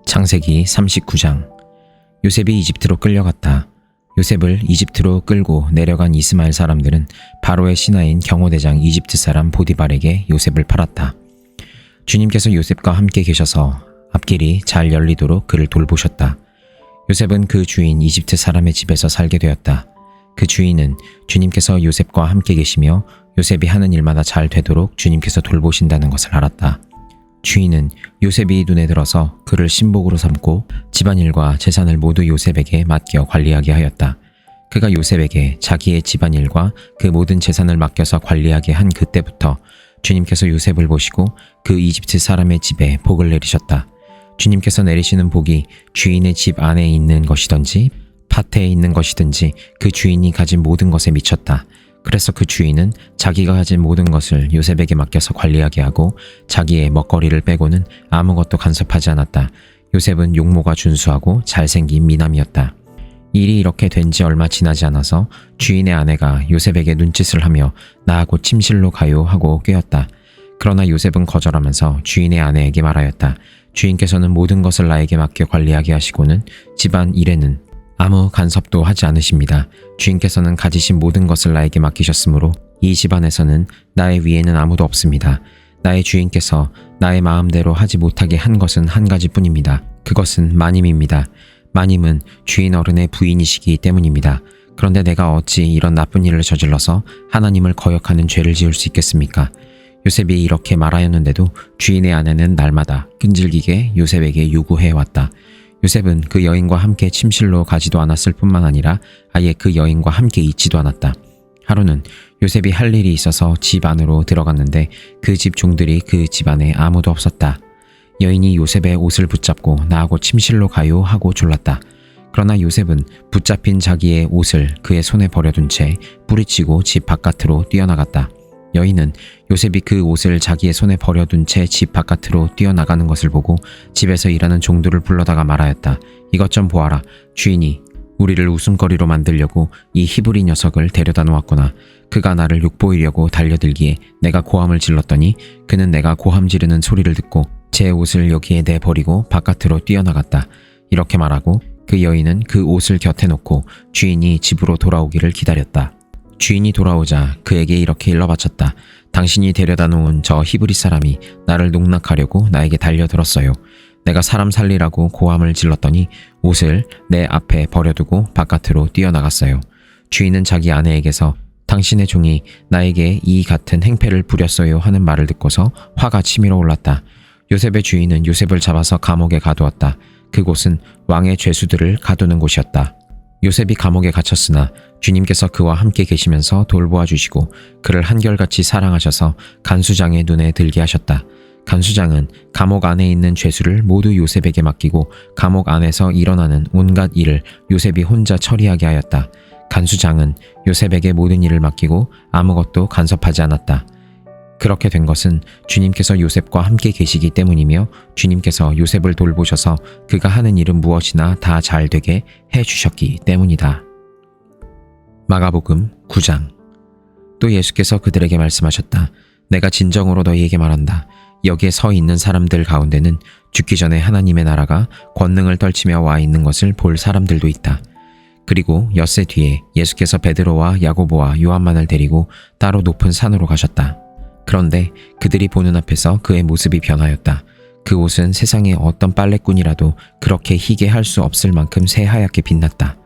창세기 39장. 요셉이 이집트로 끌려갔다. 요셉을 이집트로 끌고 내려간 이스마엘 사람들은 바로의 신하인 경호대장 이집트 사람 보디발에게 요셉을 팔았다. 주님께서 요셉과 함께 계셔서 앞길이 잘 열리도록 그를 돌보셨다. 요셉은 그 주인 이집트 사람의 집에서 살게 되었다. 그 주인은 주님께서 요셉과 함께 계시며 요셉이 하는 일마다 잘 되도록 주님께서 돌보신다는 것을 알았다. 주인은 요셉이 눈에 들어서 그를 신복으로 삼고 집안일과 재산을 모두 요셉에게 맡겨 관리하게 하였다. 그가 요셉에게 자기의 집안일과 그 모든 재산을 맡겨서 관리하게 한 그때부터 주님께서 요셉을 보시고 그 이집트 사람의 집에 복을 내리셨다. 주님께서 내리시는 복이 주인의 집 안에 있는 것이든지 밭에 있는 것이든지 그 주인이 가진 모든 것에 미쳤다. 그래서 그 주인은 자기가 가진 모든 것을 요셉에게 맡겨서 관리하게 하고 자기의 먹거리를 빼고는 아무것도 간섭하지 않았다. 요셉은 용모가 준수하고 잘생긴 미남이었다. 일이 이렇게 된 지 얼마 지나지 않아서 주인의 아내가 요셉에게 눈짓을 하며 나하고 침실로 가요 하고 꾀었다. 그러나 요셉은 거절하면서 주인의 아내에게 말하였다. 주인께서는 모든 것을 나에게 맡겨 관리하게 하시고는 집안 일에는 아무 간섭도 하지 않으십니다. 주인께서는 가지신 모든 것을 나에게 맡기셨으므로 이 집안에서는 나의 위에는 아무도 없습니다. 나의 주인께서 나의 마음대로 하지 못하게 한 것은 한 가지뿐입니다. 그것은 마님입니다. 마님은 주인 어른의 부인이시기 때문입니다. 그런데 내가 어찌 이런 나쁜 일을 저질러서 하나님을 거역하는 죄를 지을 수 있겠습니까? 요셉이 이렇게 말하였는데도 주인의 아내는 날마다 끈질기게 요셉에게 요구해왔다. 요셉은 그 여인과 함께 침실로 가지도 않았을 뿐만 아니라 아예 그 여인과 함께 있지도 않았다. 하루는 요셉이 할 일이 있어서 집 안으로 들어갔는데 그 집 종들이 그 집 안에 아무도 없었다. 여인이 요셉의 옷을 붙잡고 나하고 침실로 가요 하고 졸랐다. 그러나 요셉은 붙잡힌 자기의 옷을 그의 손에 버려둔 채 뿌리치고 집 바깥으로 뛰어나갔다. 여인은 요셉이 그 옷을 자기의 손에 버려둔 채 집 바깥으로 뛰어나가는 것을 보고 집에서 일하는 종들을 불러다가 말하였다. 이것 좀 보아라. 주인이 우리를 웃음거리로 만들려고 이 히브리 녀석을 데려다 놓았구나. 그가 나를 욕보이려고 달려들기에 내가 고함을 질렀더니 그는 내가 고함 지르는 소리를 듣고 제 옷을 여기에 내버리고 바깥으로 뛰어나갔다. 이렇게 말하고 그 여인은 그 옷을 곁에 놓고 주인이 집으로 돌아오기를 기다렸다. 주인이 돌아오자 그에게 이렇게 일러바쳤다. 당신이 데려다 놓은 저 히브리 사람이 나를 농락하려고 나에게 달려들었어요. 내가 사람 살리라고 고함을 질렀더니 옷을 내 앞에 버려두고 바깥으로 뛰어나갔어요. 주인은 자기 아내에게서 당신의 종이 나에게 이 같은 행패를 부렸어요 하는 말을 듣고서 화가 치밀어 올랐다. 요셉의 주인은 요셉을 잡아서 감옥에 가두었다. 그곳은 왕의 죄수들을 가두는 곳이었다. 요셉이 감옥에 갇혔으나 주님께서 그와 함께 계시면서 돌보아 주시고 그를 한결같이 사랑하셔서 간수장의 눈에 들게 하셨다. 간수장은 감옥 안에 있는 죄수를 모두 요셉에게 맡기고 감옥 안에서 일어나는 온갖 일을 요셉이 혼자 처리하게 하였다. 간수장은 요셉에게 모든 일을 맡기고 아무것도 간섭하지 않았다. 그렇게 된 것은 주님께서 요셉과 함께 계시기 때문이며 주님께서 요셉을 돌보셔서 그가 하는 일은 무엇이나 다 잘 되게 해주셨기 때문이다. 마가복음 9장. 또 예수께서 그들에게 말씀하셨다. 내가 진정으로 너희에게 말한다. 여기에 서 있는 사람들 가운데는 죽기 전에 하나님의 나라가 권능을 떨치며 와 있는 것을 볼 사람들도 있다. 그리고 엿새 뒤에 예수께서 베드로와 야고보와 요한만을 데리고 따로 높은 산으로 가셨다. 그런데 그들이 보는 앞에서 그의 모습이 변하였다. 그 옷은 세상의 어떤 빨래꾼이라도 그렇게 희게 할 수 없을 만큼 새하얗게 빛났다.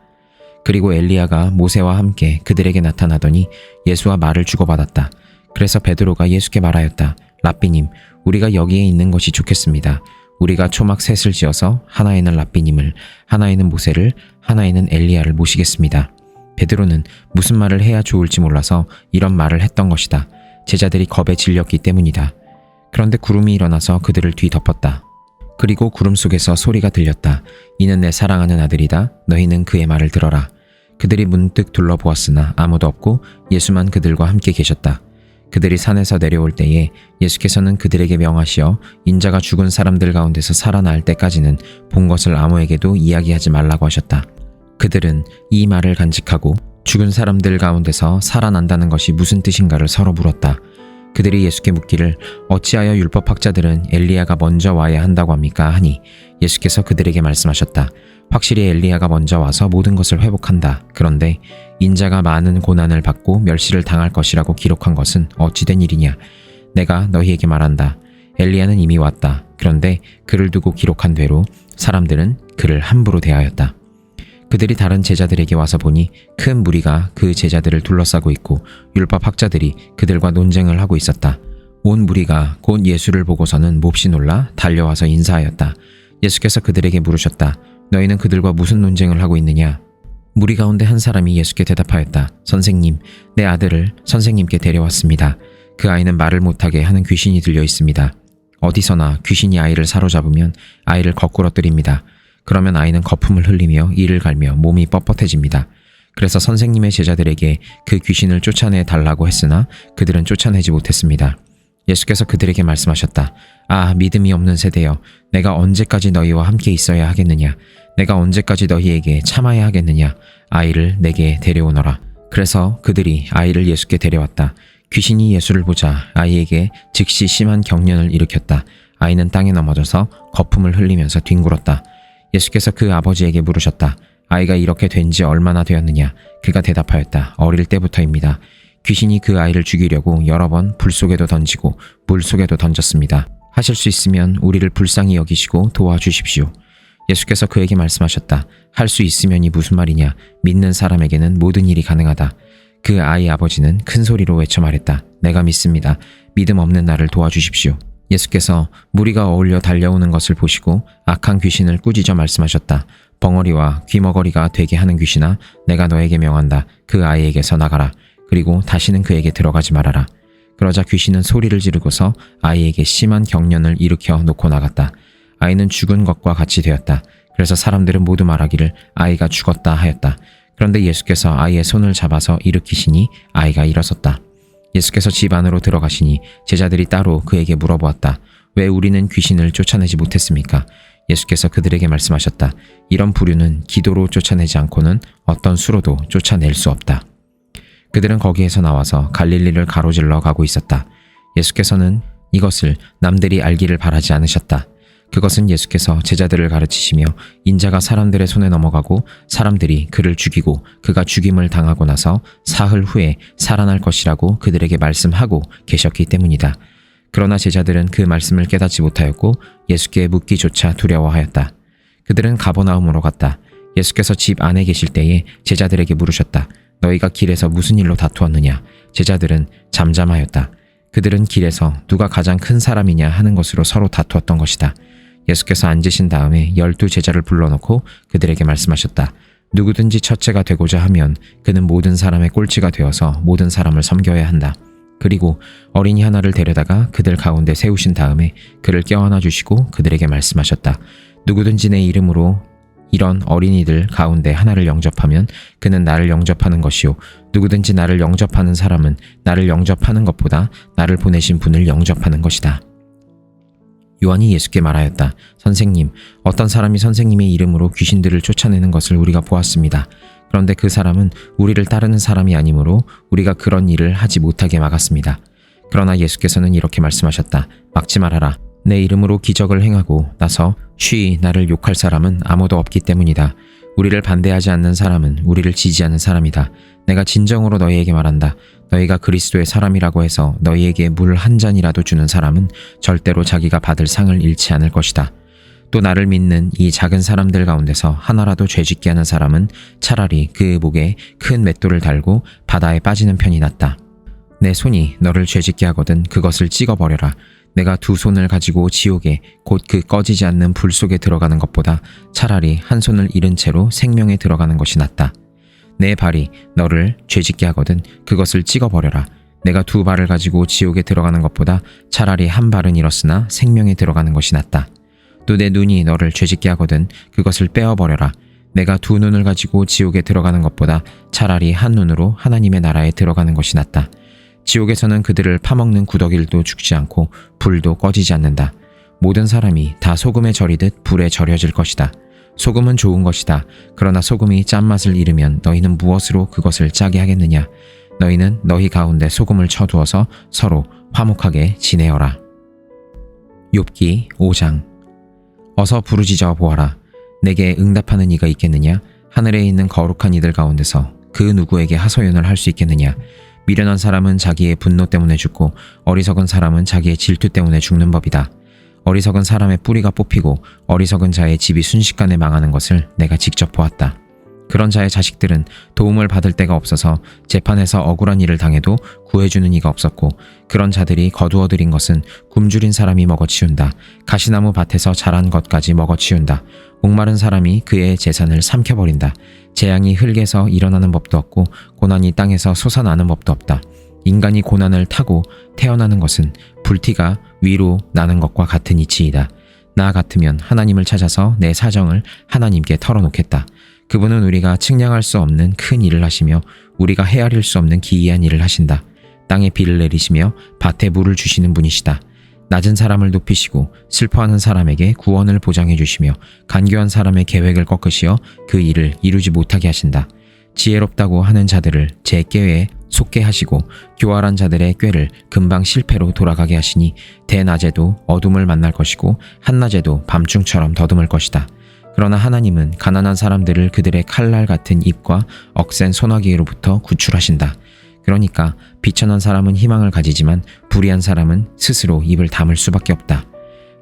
그리고 엘리야가 모세와 함께 그들에게 나타나더니 예수와 말을 주고받았다. 그래서 베드로가 예수께 말하였다. 랍비님, 우리가 여기에 있는 것이 좋겠습니다. 우리가 초막 셋을 지어서 하나에는 랍비님을, 하나에는 모세를, 하나에는 엘리야를 모시겠습니다. 베드로는 무슨 말을 해야 좋을지 몰라서 이런 말을 했던 것이다. 제자들이 겁에 질렸기 때문이다. 그런데 구름이 일어나서 그들을 뒤덮었다. 그리고 구름 속에서 소리가 들렸다. 이는 내 사랑하는 아들이다. 너희는 그의 말을 들어라. 그들이 문득 둘러보았으나 아무도 없고 예수만 그들과 함께 계셨다. 그들이 산에서 내려올 때에 예수께서는 그들에게 명하시어 인자가 죽은 사람들 가운데서 살아날 때까지는 본 것을 아무에게도 이야기하지 말라고 하셨다. 그들은 이 말을 간직하고 죽은 사람들 가운데서 살아난다는 것이 무슨 뜻인가를 서로 물었다. 그들이 예수께 묻기를 어찌하여 율법학자들은 엘리야가 먼저 와야 한다고 합니까? 하니 예수께서 그들에게 말씀하셨다. 확실히 엘리야가 먼저 와서 모든 것을 회복한다. 그런데 인자가 많은 고난을 받고 멸시를 당할 것이라고 기록한 것은 어찌 된 일이냐? 내가 너희에게 말한다. 엘리야는 이미 왔다. 그런데 그를 두고 기록한 대로 사람들은 그를 함부로 대하였다. 그들이 다른 제자들에게 와서 보니 큰 무리가 그 제자들을 둘러싸고 있고 율법학자들이 그들과 논쟁을 하고 있었다. 온 무리가 곧 예수를 보고서는 몹시 놀라 달려와서 인사하였다. 예수께서 그들에게 물으셨다. 너희는 그들과 무슨 논쟁을 하고 있느냐? 무리 가운데 한 사람이 예수께 대답하였다. 선생님, 내 아들을 선생님께 데려왔습니다. 그 아이는 말을 못하게 하는 귀신이 들려 있습니다. 어디서나 귀신이 아이를 사로잡으면 아이를 거꾸러뜨립니다. 그러면 아이는 거품을 흘리며 이를 갈며 몸이 뻣뻣해집니다. 그래서 선생님의 제자들에게 그 귀신을 쫓아내 달라고 했으나 그들은 쫓아내지 못했습니다. 예수께서 그들에게 말씀하셨다. 아, 믿음이 없는 세대여, 내가 언제까지 너희와 함께 있어야 하겠느냐? 내가 언제까지 너희에게 참아야 하겠느냐? 아이를 내게 데려오너라. 그래서 그들이 아이를 예수께 데려왔다. 귀신이 예수를 보자 아이에게 즉시 심한 경련을 일으켰다. 아이는 땅에 넘어져서 거품을 흘리면서 뒹굴었다. 예수께서 그 아버지에게 물으셨다. 아이가 이렇게 된 지 얼마나 되었느냐? 그가 대답하였다. 어릴 때부터입니다. 귀신이 그 아이를 죽이려고 여러 번 불 속에도 던지고 물 속에도 던졌습니다. 하실 수 있으면 우리를 불쌍히 여기시고 도와주십시오. 예수께서 그에게 말씀하셨다. 할 수 있으면이 무슨 말이냐? 믿는 사람에게는 모든 일이 가능하다. 그 아이 아버지는 큰 소리로 외쳐 말했다. 내가 믿습니다. 믿음 없는 나를 도와주십시오. 예수께서 무리가 어울려 달려오는 것을 보시고 악한 귀신을 꾸짖어 말씀하셨다. 벙어리와 귀머거리가 되게 하는 귀신아, 내가 너에게 명한다. 그 아이에게서 나가라. 그리고 다시는 그에게 들어가지 말아라. 그러자 귀신은 소리를 지르고서 아이에게 심한 경련을 일으켜 놓고 나갔다. 아이는 죽은 것과 같이 되었다. 그래서 사람들은 모두 말하기를 아이가 죽었다 하였다. 그런데 예수께서 아이의 손을 잡아서 일으키시니 아이가 일어섰다. 예수께서 집 안으로 들어가시니 제자들이 따로 그에게 물어보았다. 왜 우리는 귀신을 쫓아내지 못했습니까? 예수께서 그들에게 말씀하셨다. 이런 부류는 기도로 쫓아내지 않고는 어떤 수로도 쫓아낼 수 없다. 그들은 거기에서 나와서 갈릴리를 가로질러 가고 있었다. 예수께서는 이것을 남들이 알기를 바라지 않으셨다. 그것은 예수께서 제자들을 가르치시며 인자가 사람들의 손에 넘어가고 사람들이 그를 죽이고 그가 죽임을 당하고 나서 사흘 후에 살아날 것이라고 그들에게 말씀하고 계셨기 때문이다. 그러나 제자들은 그 말씀을 깨닫지 못하였고 예수께 묻기조차 두려워하였다. 그들은 가버나움으로 갔다. 예수께서 집 안에 계실 때에 제자들에게 물으셨다. 너희가 길에서 무슨 일로 다투었느냐? 제자들은 잠잠하였다. 그들은 길에서 누가 가장 큰 사람이냐 하는 것으로 서로 다투었던 것이다. 예수께서 앉으신 다음에 12 제자를 불러놓고 그들에게 말씀하셨다. 누구든지 첫째가 되고자 하면 그는 모든 사람의 꼴찌가 되어서 모든 사람을 섬겨야 한다. 그리고 어린이 하나를 데려다가 그들 가운데 세우신 다음에 그를 껴안아 주시고 그들에게 말씀하셨다. 누구든지 내 이름으로 이런 어린이들 가운데 하나를 영접하면 그는 나를 영접하는 것이요. 누구든지 나를 영접하는 사람은 나를 영접하는 것보다 나를 보내신 분을 영접하는 것이다. 요한이 예수께 말하였다. 선생님, 어떤 사람이 선생님의 이름으로 귀신들을 쫓아내는 것을 우리가 보았습니다. 그런데 그 사람은 우리를 따르는 사람이 아니므로 우리가 그런 일을 하지 못하게 막았습니다. 그러나 예수께서는 이렇게 말씀하셨다. 막지 말아라. 내 이름으로 기적을 행하고 나서 쉬이 나를 욕할 사람은 아무도 없기 때문이다. 우리를 반대하지 않는 사람은 우리를 지지하는 사람이다. 내가 진정으로 너희에게 말한다. 너희가 그리스도의 사람이라고 해서 너희에게 물 한 잔이라도 주는 사람은 절대로 자기가 받을 상을 잃지 않을 것이다. 또 나를 믿는 이 작은 사람들 가운데서 하나라도 죄짓게 하는 사람은 차라리 그 목에 큰 맷돌을 달고 바다에 빠지는 편이 낫다. 내 손이 너를 죄짓게 하거든 그것을 찍어버려라. 내가 2 손을 가지고 지옥에 곧 그 꺼지지 않는 불 속에 들어가는 것보다 차라리 한 손을 잃은 채로 생명에 들어가는 것이 낫다. 내 발이 너를 죄짓게 하거든 그것을 찍어버려라. 내가 2 발을 가지고 지옥에 들어가는 것보다 차라리 1 발은 잃었으나 생명에 들어가는 것이 낫다. 또 내 눈이 너를 죄짓게 하거든 그것을 빼어버려라. 내가 2 눈을 가지고 지옥에 들어가는 것보다 차라리 1 눈으로 하나님의 나라에 들어가는 것이 낫다. 지옥에서는 그들을 파먹는 구더기들도 죽지 않고 불도 꺼지지 않는다. 모든 사람이 다 소금에 절이듯 불에 절여질 것이다. 소금은 좋은 것이다. 그러나 소금이 짠맛을 잃으면 너희는 무엇으로 그것을 짜게 하겠느냐? 너희는 너희 가운데 소금을 쳐두어서 서로 화목하게 지내어라. 욥기 5장. 어서 부르짖어 보아라. 내게 응답하는 이가 있겠느냐? 하늘에 있는 거룩한 이들 가운데서 그 누구에게 하소연을 할 수 있겠느냐? 미련한 사람은 자기의 분노 때문에 죽고 어리석은 사람은 자기의 질투 때문에 죽는 법이다. 어리석은 사람의 뿌리가 뽑히고 어리석은 자의 집이 순식간에 망하는 것을 내가 직접 보았다. 그런 자의 자식들은 도움을 받을 데가 없어서 재판에서 억울한 일을 당해도 구해주는 이가 없었고, 그런 자들이 거두어들인 것은 굶주린 사람이 먹어치운다. 가시나무 밭에서 자란 것까지 먹어치운다. 목마른 사람이 그의 재산을 삼켜버린다. 재앙이 흙에서 일어나는 법도 없고 고난이 땅에서 솟아나는 법도 없다. 인간이 고난을 타고 태어나는 것은 불티가 위로 나는 것과 같은 이치이다. 나 같으면 하나님을 찾아서 내 사정을 하나님께 털어놓겠다. 그분은 우리가 측량할 수 없는 큰 일을 하시며 우리가 헤아릴 수 없는 기이한 일을 하신다. 땅에 비를 내리시며 밭에 물을 주시는 분이시다. 낮은 사람을 높이시고 슬퍼하는 사람에게 구원을 보장해 주시며 간교한 사람의 계획을 꺾으시어 그 일을 이루지 못하게 하신다. 지혜롭다고 하는 자들을 제 꾀에 속게 하시고 교활한 자들의 꾀를 금방 실패로 돌아가게 하시니 대낮에도 어둠을 만날 것이고 한낮에도 밤중처럼 더듬을 것이다. 그러나 하나님은 가난한 사람들을 그들의 칼날 같은 입과 억센 소나기로부터 구출하신다. 그러니까 비천한 사람은 희망을 가지지만 불의한 사람은 스스로 입을 다물 수밖에 없다.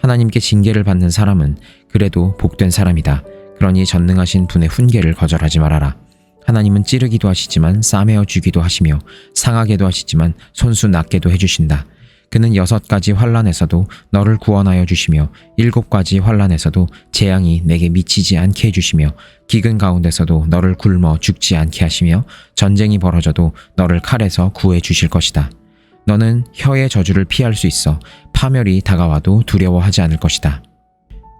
하나님께 징계를 받는 사람은 그래도 복된 사람이다. 그러니 전능하신 분의 훈계를 거절하지 말아라. 하나님은 찌르기도 하시지만 싸매어 주기도 하시며 상하게도 하시지만 손수 낫게도 해주신다. 그는 6가지 환난에서도 너를 구원하여 주시며 7가지 환난에서도 재앙이 내게 미치지 않게 해주시며 기근 가운데서도 너를 굶어 죽지 않게 하시며 전쟁이 벌어져도 너를 칼에서 구해 주실 것이다. 너는 혀의 저주를 피할 수 있어 파멸이 다가와도 두려워하지 않을 것이다.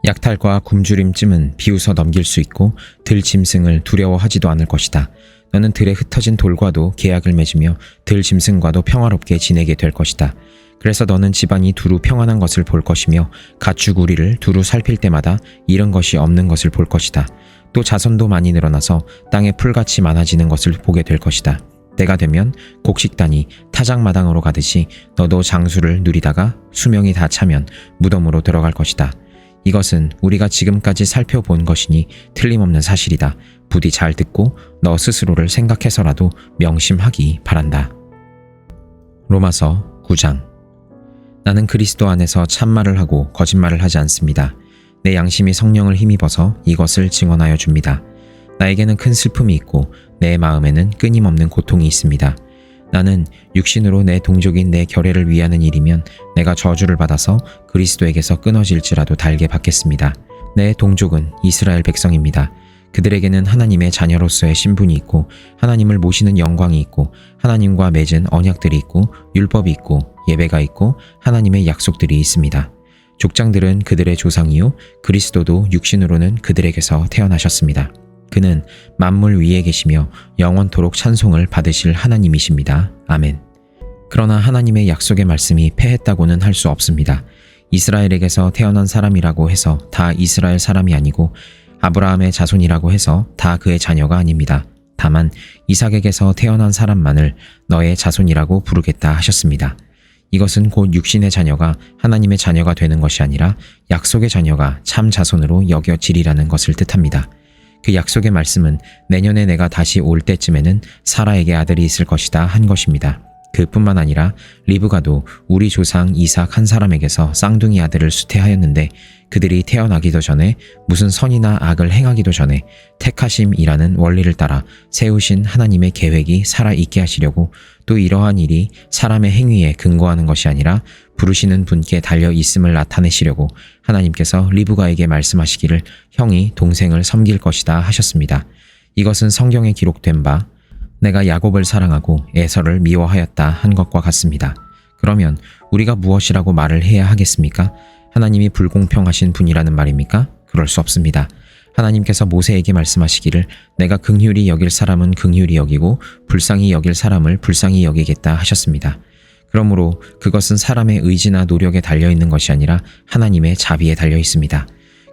약탈과 굶주림쯤은 비웃어 넘길 수 있고 들짐승을 두려워하지도 않을 것이다. 너는 들에 흩어진 돌과도 계약을 맺으며 들짐승과도 평화롭게 지내게 될 것이다. 그래서 너는 집안이 두루 평안한 것을 볼 것이며 가축 우리를 두루 살필 때마다 잃은 것이 없는 것을 볼 것이다. 또 자손도 많이 늘어나서 땅에 풀같이 많아지는 것을 보게 될 것이다. 때가 되면 곡식단이 타작마당으로 가듯이 너도 장수를 누리다가 수명이 다 차면 무덤으로 들어갈 것이다. 이것은 우리가 지금까지 살펴본 것이니 틀림없는 사실이다. 부디 잘 듣고 너 스스로를 생각해서라도 명심하기 바란다. 로마서 9장. 나는 그리스도 안에서 참말을 하고 거짓말을 하지 않습니다. 내 양심이 성령을 힘입어서 이것을 증언하여 줍니다. 나에게는 큰 슬픔이 있고 내 마음에는 끊임없는 고통이 있습니다. 나는 육신으로 내 동족인 내 결례를 위하는 일이면 내가 저주를 받아서 그리스도에게서 끊어질지라도 달게 받겠습니다. 내 동족은 이스라엘 백성입니다. 그들에게는 하나님의 자녀로서의 신분이 있고 하나님을 모시는 영광이 있고 하나님과 맺은 언약들이 있고 율법이 있고 예배가 있고 하나님의 약속들이 있습니다. 족장들은 그들의 조상이요 그리스도도 육신으로는 그들에게서 태어나셨습니다. 그는 만물 위에 계시며 영원토록 찬송을 받으실 하나님이십니다. 아멘. 그러나 하나님의 약속의 말씀이 패했다고는 할 수 없습니다. 이스라엘에게서 태어난 사람이라고 해서 다 이스라엘 사람이 아니고 아브라함의 자손이라고 해서 다 그의 자녀가 아닙니다. 다만 이삭에게서 태어난 사람만을 너의 자손이라고 부르겠다 하셨습니다. 이것은 곧 육신의 자녀가 하나님의 자녀가 되는 것이 아니라 약속의 자녀가 참 자손으로 여겨지리라는 것을 뜻합니다. 그 약속의 말씀은 내년에 내가 다시 올 때쯤에는 사라에게 아들이 있을 것이다 한 것입니다. 그뿐만 아니라 리브가도 우리 조상 이삭 한 사람에게서 쌍둥이 아들을 수태하였는데 그들이 태어나기도 전에 무슨 선이나 악을 행하기도 전에 택하심이라는 원리를 따라 세우신 하나님의 계획이 살아있게 하시려고 또 이러한 일이 사람의 행위에 근거하는 것이 아니라 부르시는 분께 달려 있음을 나타내시려고 하나님께서 리브가에게 말씀하시기를 형이 동생을 섬길 것이다 하셨습니다. 이것은 성경에 기록된 바 내가 야곱을 사랑하고 에서를 미워하였다 한 것과 같습니다. 그러면 우리가 무엇이라고 말을 해야 하겠습니까? 하나님이 불공평하신 분이라는 말입니까? 그럴 수 없습니다. 하나님께서 모세에게 말씀하시기를 내가 긍휼히 여길 사람은 긍휼히 여기고 불쌍히 여길 사람을 불쌍히 여기겠다 하셨습니다. 그러므로 그것은 사람의 의지나 노력에 달려있는 것이 아니라 하나님의 자비에 달려 있습니다.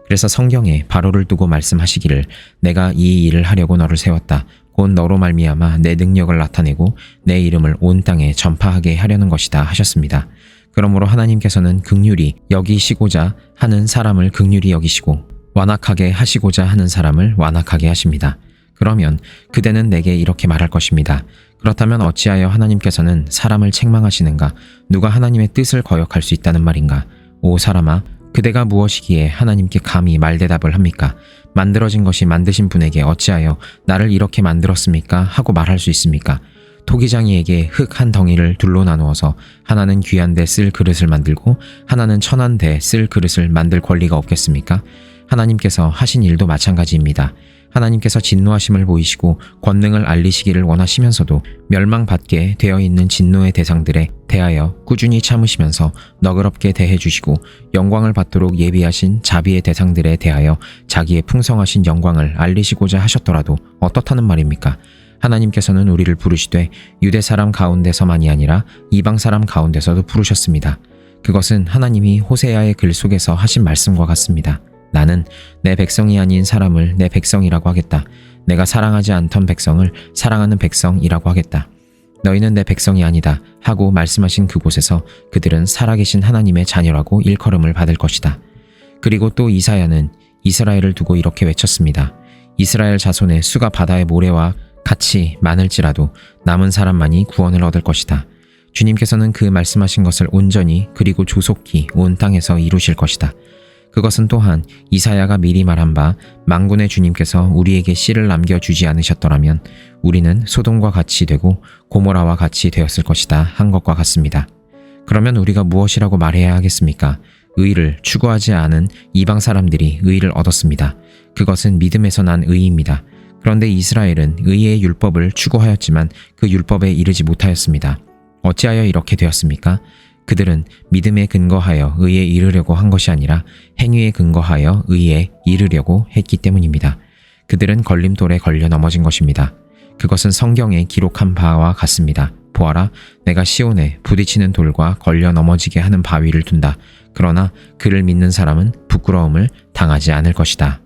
그래서 성경에 바로를 두고 말씀하시기를 내가 이 일을 하려고 너를 세웠다. 곧 너로 말미암아 내 능력을 나타내고 내 이름을 온 땅에 전파하게 하려는 것이다 하셨습니다. 그러므로 하나님께서는 긍휼히 여기시고자 하는 사람을 긍휼히 여기시고 완악하게 하시고자 하는 사람을 완악하게 하십니다. 그러면 그대는 내게 이렇게 말할 것입니다. 그렇다면 어찌하여 하나님께서는 사람을 책망하시는가? 누가 하나님의 뜻을 거역할 수 있다는 말인가? 오 사람아, 그대가 무엇이기에 하나님께 감히 말대답을 합니까? 만들어진 것이 만드신 분에게 어찌하여 나를 이렇게 만들었습니까? 하고 말할 수 있습니까? 토기장이에게 흙 한 덩이를 둘로 나누어서 하나는 귀한 데 쓸 그릇을 만들고 하나는 천한 데 쓸 그릇을 만들 권리가 없겠습니까? 하나님께서 하신 일도 마찬가지입니다. 하나님께서 진노하심을 보이시고 권능을 알리시기를 원하시면서도 멸망받게 되어 있는 진노의 대상들에 대하여 꾸준히 참으시면서 너그럽게 대해주시고 영광을 받도록 예비하신 자비의 대상들에 대하여 자기의 풍성하신 영광을 알리시고자 하셨더라도 어떻다는 말입니까? 하나님께서는 우리를 부르시되 유대 사람 가운데서만이 아니라 이방 사람 가운데서도 부르셨습니다. 그것은 하나님이 호세아의 글 속에서 하신 말씀과 같습니다. 나는 내 백성이 아닌 사람을 내 백성이라고 하겠다. 내가 사랑하지 않던 백성을 사랑하는 백성이라고 하겠다. 너희는 내 백성이 아니다 하고 말씀하신 그곳에서 그들은 살아계신 하나님의 자녀라고 일컬음을 받을 것이다. 그리고 또 이사야는 이스라엘을 두고 이렇게 외쳤습니다. 이스라엘 자손의 수가 바다의 모래와 같이 많을지라도 남은 사람만이 구원을 얻을 것이다. 주님께서는 그 말씀하신 것을 온전히 그리고 조속히 온 땅에서 이루실 것이다. 그것은 또한 이사야가 미리 말한 바 만군의 주님께서 우리에게 씨를 남겨주지 않으셨더라면 우리는 소돔과 같이 되고 고모라와 같이 되었을 것이다 한 것과 같습니다. 그러면 우리가 무엇이라고 말해야 하겠습니까? 의를 추구하지 않은 이방 사람들이 의를 얻었습니다. 그것은 믿음에서 난 의입니다. 그런데 이스라엘은 의의 율법을 추구하였지만 그 율법에 이르지 못하였습니다. 어찌하여 이렇게 되었습니까? 그들은 믿음에 근거하여 의에 이르려고 한 것이 아니라 행위에 근거하여 의에 이르려고 했기 때문입니다. 그들은 걸림돌에 걸려 넘어진 것입니다. 그것은 성경에 기록한 바와 같습니다. 보아라, 내가 시온에 부딪히는 돌과 걸려 넘어지게 하는 바위를 둔다. 그러나 그를 믿는 사람은 부끄러움을 당하지 않을 것이다.